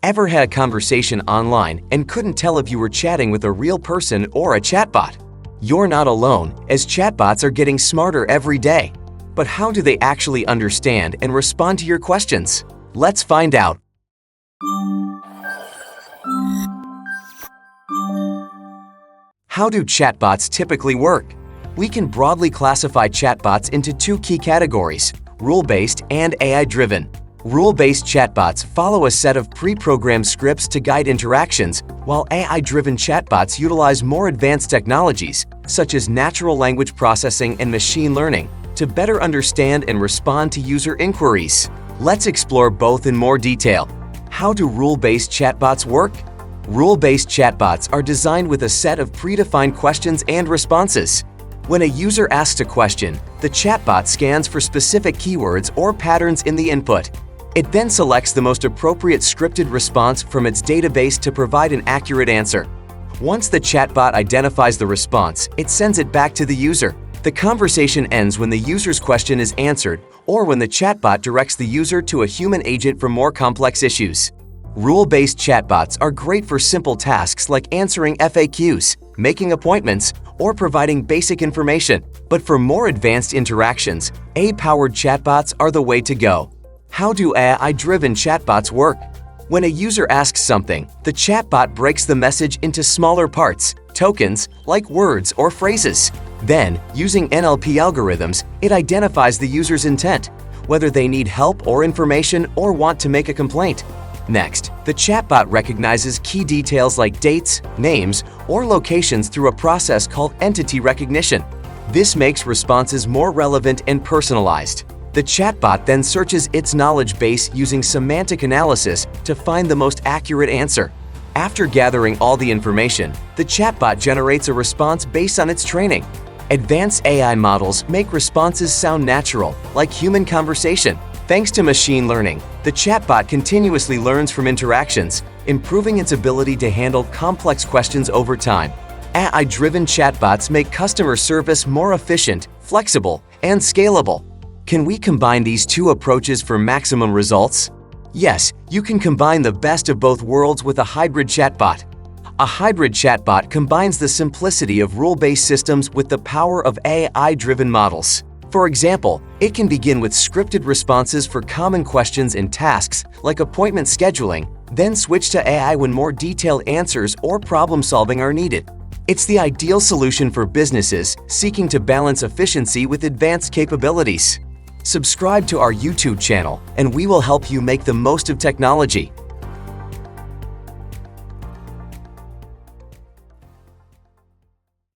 Ever had a conversation online and couldn't tell if you were chatting with a real person or a chatbot? You're not alone, as chatbots are getting smarter every day. But how do they actually understand and respond to your questions? Let's find out. How do chatbots typically work? We can broadly classify chatbots into two key categories: rule-based and AI-driven. Rule-based chatbots follow a set of pre-programmed scripts to guide interactions, while AI-driven chatbots utilize more advanced technologies, such as natural language processing and machine learning, to better understand and respond to user inquiries. Let's explore both in more detail. How do rule-based chatbots work? Rule-based chatbots are designed with a set of predefined questions and responses. When a user asks a question, the chatbot scans for specific keywords or patterns in the input. It then selects the most appropriate scripted response from its database to provide an accurate answer. Once the chatbot identifies the response, it sends it back to the user. The conversation ends when the user's question is answered or when the chatbot directs the user to a human agent for more complex issues. Rule-based chatbots are great for simple tasks like answering FAQs, making appointments, or providing basic information. But for more advanced interactions, AI-powered chatbots are the way to go. How do AI-driven chatbots work? When a user asks something, the chatbot breaks the message into smaller parts, tokens, like words or phrases. Then, using NLP algorithms, it identifies the user's intent, whether they need help or information or want to make a complaint. Next, the chatbot recognizes key details like dates, names, or locations through a process called entity recognition. This makes responses more relevant and personalized. The chatbot then searches its knowledge base using semantic analysis to find the most accurate answer. After gathering all the information, the chatbot generates a response based on its training. Advanced AI models make responses sound natural, like human conversation. Thanks to machine learning, the chatbot continuously learns from interactions, improving its ability to handle complex questions over time. AI-driven chatbots make customer service more efficient, flexible, and scalable. Can we combine these two approaches for maximum results? Yes, you can combine the best of both worlds with a hybrid chatbot. A hybrid chatbot combines the simplicity of rule-based systems with the power of AI-driven models. For example, it can begin with scripted responses for common questions and tasks like appointment scheduling, then switch to AI when more detailed answers or problem-solving are needed. It's the ideal solution for businesses seeking to balance efficiency with advanced capabilities. Subscribe to our YouTube channel, and we will help you make the most of technology.